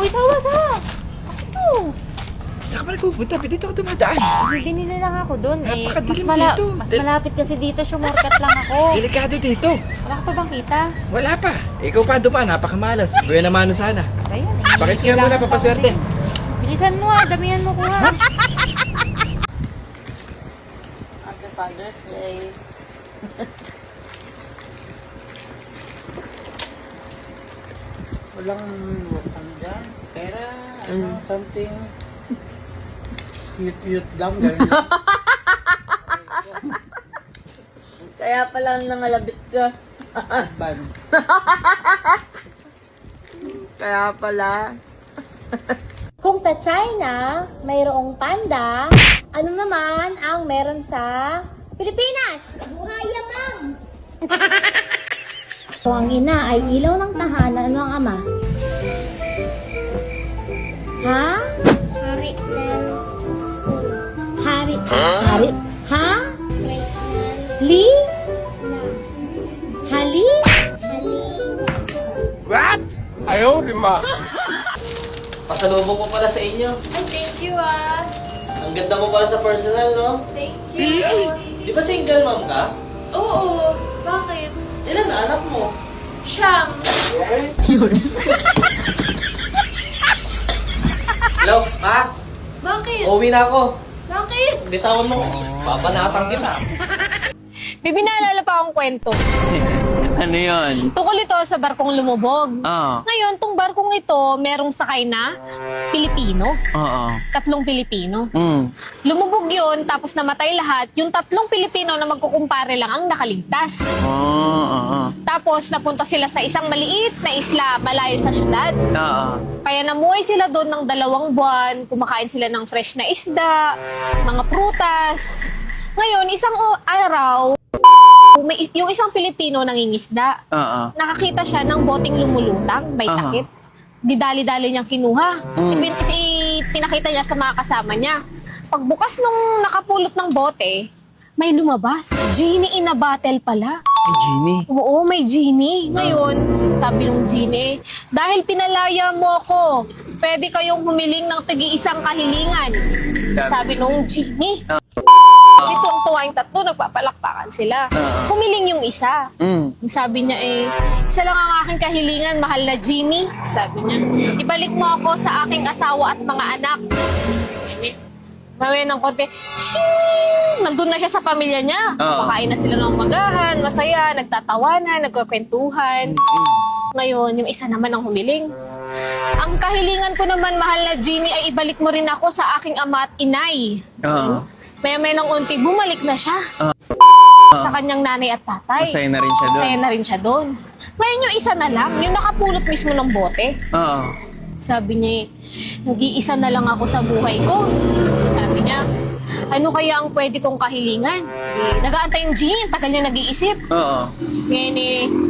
Uy, tawa! Ito! Saan ka pa nagpupunta? Dito ako dumadaan. Binili lang ako doon eh. Napakadilim Mas dito. Mas malapit kasi dito, shortcut lang ako. Delikado dito. Wala ka pa bang kita? Wala pa. Ikaw pa doon pa, napakamalas. Buya naman sana. Ba yan eh. Pakis nga muna, papaswerte. Bilisan mo damihan mo kuha. Happy Father's Day. Walang utang dyan. Pera, something cute lang. Ganun. Kaya pala nangalabit ka. Ban. Kaya pala. Kung sa China, mayroong panda, ano naman ang meron sa Pilipinas? Buhaya, ma'am! Kung ang ina ay ilaw ng tahanan, ano ang ama? Ha? Hari ng Hari? Hari? Ha? Li? Hali? What? Pasalubong ko pala sa inyo. Ay, thank you ah. Ang ganda mo pala sa personal, no? Thank you. Di ba single mom ka? Oo, bakit? Ilan na anak mo? Siyam. Hello, ma? Bakit? Uuwi na ako. Bakit? Bitawan mo. Papanasang kita. Bibi, naalala pa akong kwento. Ano yun? Tungkol ito sa barkong lumubog. Oo. Ngayon, tong barkong ito, merong sakay na Pilipino. Oo. 3 Pilipino. Mm. Lumubog yun, tapos namatay lahat. Yung 3 Pilipino na magkukumpare lang ang nakaligtas. Oo. Tapos, napunta sila sa isang maliit na isla malayo sa syudad. Oo. Kaya namuhay sila doon ng 2 buwan. Kumakain sila ng fresh na isda, mga prutas. Ngayon, isang araw, yung isang Pilipino nangingisda. Oo. Nakakita siya ng boteng lumulutang, may Aha. takip. Didali-dali niyang kinuha. Mm. Kasi pinakita niya sa mga kasama niya. Pagbukas nung nakapulot ng bote, may lumabas. Genie in a bottle pala. Ay, Genie. Oo, may genie. Ngayon, sabi ng genie, dahil pinalaya mo ako, pwede kayong humiling ng tigi-isang kahilingan. Sabi nung genie. Tuwang-tuwa yung 3, nagpapalakpakan sila. Humiling yung isa. Mm. Sabi niya isa lang ang aking kahilingan, mahal na genie. Sabi niya, ibalik mo ako sa aking asawa at mga anak. Mawin ng konti, shing! Nandun na siya sa pamilya niya. Makain na sila ng magahan, masaya, nagtatawanan, nagkakwentuhan. Ngayon, yung isa naman ang humiling. Ang kahilingan ko naman, mahal na genie, ay ibalik mo rin ako sa aking ama at inay. Oo. Maya-maya ng unti, bumalik na siya. Sa kanyang nanay at tatay. Masaya na rin siya doon. Masaya na rin siya doon. Ngayon yung isa na lang, yung nakapulot mismo ng bote. Oo. Sabi niya, nag-iisa na lang ako sa buhay ko. Sabi niya, ano kaya ang pwede kong kahilingan? Nag-aantay yung genie, tagal niya nag-iisip. Oo. Ngayon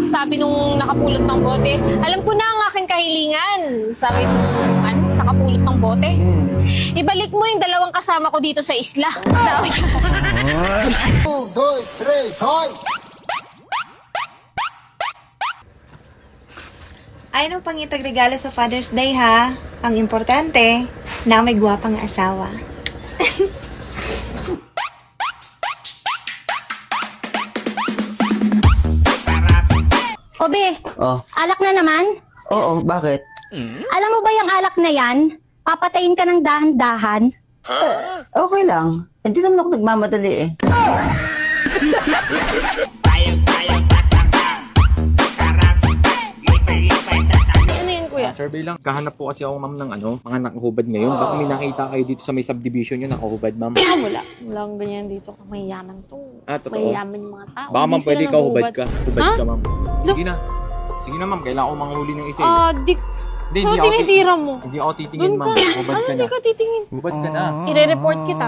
sabi nung nakapulot ng bote, alam ko na ang aking kahilingan. Sabi nung nakapulot ng bote. Ibalik mo yung 2 kasama ko dito sa isla. Sabi niya. 1, 2, 3, hoy! Ayaw pang itagregalo sa Father's Day, ha? Ang importante, na may gwapang asawa. Obe, Oh. alak na naman? Oo, bakit? Alam mo ba yung alak na yan? Papatayin ka ng dahan-dahan? Okay lang. Hindi naman ako nagmamadali eh. Ano yun, kuya? Survey lang. Kahanap po kasi ako, ma'am, ng mga nakahubad ngayon. Baka may nakita kayo dito sa may subdivision nyo, nakahubad, ma'am. Wala. Wala akong ganyan dito. Mayayaman to. Totoo. Mayayaman yung mga tao. Baka, ma'am, Hindi pwede sila ikaw hubad nanguhubad. ka. Hubad Ha? ka, ma'am. Look. Sige na. Sige na, ma'am. Kailangan ko manghuli ng isa eh. Di. Hindi, So, hindi ako tinitira mo. Hindi ako titingin, Doon ma'am. ka. Hubad Ano, ka hindi na. ka titingin. Hubad ka na. Ire-report kita.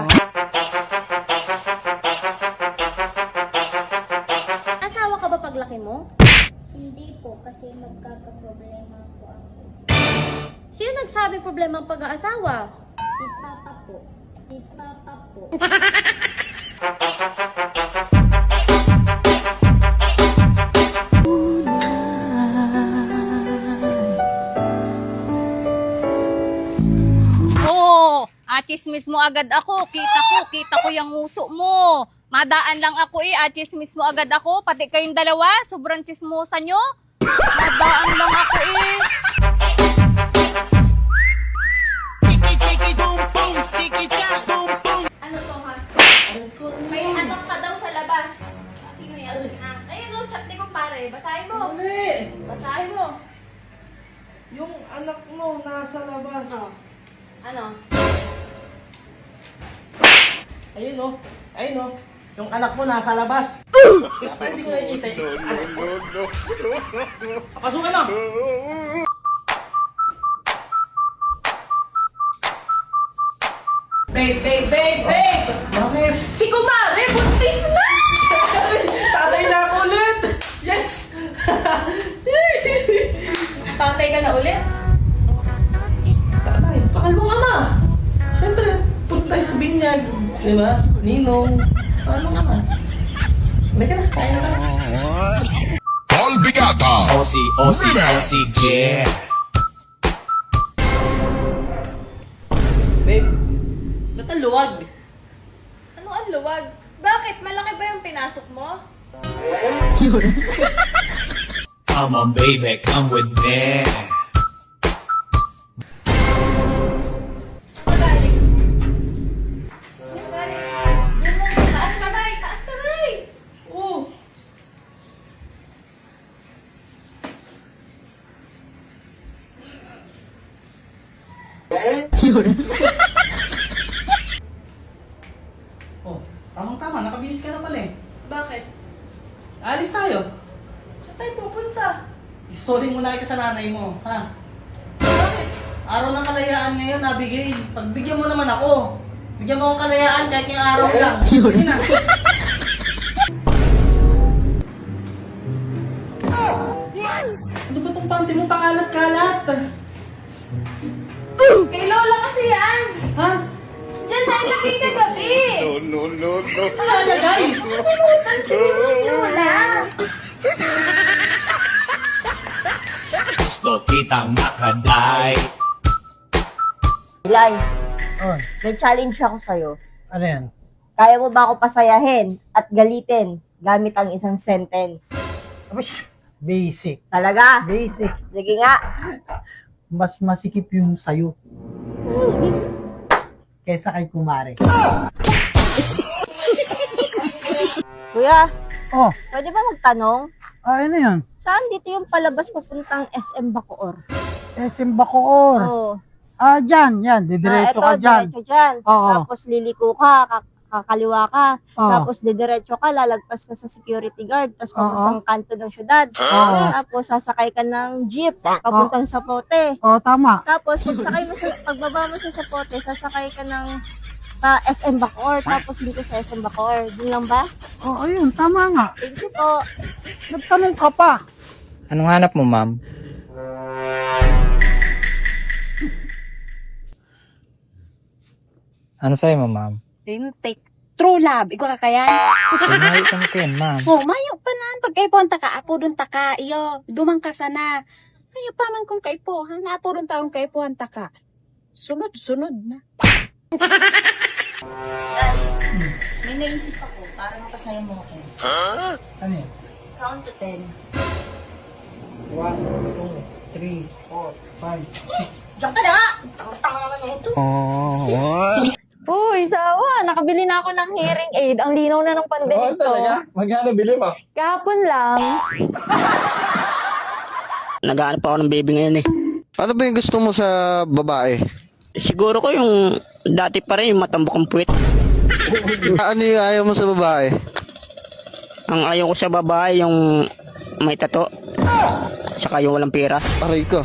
Asawa ka ba paglaki mo? Hindi po, kasi magkakaproblema po ako. Sino nagsabing problema ang pag-aasawa? Si Papa po. Si Papa po. Chismis mo agad ako. Kita ko yung nguso mo. Madaan lang ako chismis mo agad ako. Pati kayong dalawa, sobrang chismosa nyo. Madaan lang ako Ano to ha? May anak ka daw sa labas. Sino yan? Ayun o, chat ni kumpare. Basahin mo. Basahin mo. Yung anak mo nasa labas. Ano? Ayun o. Ayun o. Yung anak mo nasa labas. Kaya hindi ko nakikita yung anak mo. Pasukan na! Babe! Bakit? Si kumare, buntis na! Tatay na ako ulit! Yes! Tatay ka na ulit? Tatay, pakalmong ama. Siyempre, punta tayo sa binyag. Di ba? Ninong. Pakalmong ama. Halika na, tayo na tayo. Paul Bigata. Osi, yeah. Babe, ba't ang luwag? Ano ang luwag? Bakit? Malaki ba yung pinasok mo? Come on, baby, come with me. Magaling. Yung galing. Yung mo, taas kamay! Taas kamay! Oo. Oh, tamang-tama, nakabihis ka na pala eh. Bakit? Alis tayo. Saan tayo pupunta? Isusuli muna kita sa nanay mo, ha? Bakit? Araw ng kalayaan ngayon, Abigail. Pagbigyan mo naman ako. Bigyan mo akong kalayaan kahit yung araw lang. Sige na. Ano ba tong panty mo pakalat-kalat? Kay Lola kasi yan! Ha? Diyan tayo lagi kagabi! No. Nalagay! Lola! Gusto kitang makaday. Ilay, Oh, may challenge ako sa'yo. ano yan? Kaya mo ba ako pasayahin at galitin gamit ang isang sentence? Basic. Talaga? Basic. Sige nga. Mas masikip yung sayo. Kesa kay kumare. Kuya, Oh, pwede ba magtanong? ano yan? Saan dito yung palabas papuntang SM Bacoor? SM Bacoor. Oo. Yan. Didiretso Eto, diretso dyan. Oo. Tapos liliko ka, kakaliwa ka. Oo. Tapos didiretso ka, lalagpas ka sa security guard. Tapos papuntang kanto ng syudad. Oo. Tapos sasakay ka ng jeep, papuntang Sapote. Oh, tama. Tapos pagbaba mo sa Sapote, sasakay ka ng SM Bacoor. Tapos dito sa SM Bacoor. Doon lang ba? Oh, ayun, tama nga. Thank you po. Nagtanong ka pa. Anong hanap mo, ma'am? Ano sa'yo mo, ma'am? Take true love. Ikaw ka kaya? Pagmahit kang ken, ma'am. Oh, mayo pa nan. Pag kaipo ang taka, apo dun taka. Iyo, dumang ka sana. Mayo pa man kung kaipo. Ha? Naapo dun taong kaipo ang taka. Sunod na. May naisip ako para mapasaya mo ako. Ano yan? Count to 10. 1, 2, 3, 4, 5, 6. Diyan ka na nga! Tanga naman na ito. Uy, sawa! Nakabili na ako ng hearing aid. Ang linaw na ng pandinig ko. Magkano bili mo? Kahapon lang. Naghahanap ako ng baby ngayon eh. Ano ba yung gusto mo sa babae? Siguro ko yung dati pa rin yung matambok ang puwit. Ano yung ayaw mo sa babae? Ang ayaw ko sa babae yung may tato. Saka yung walang pera. Aray ko.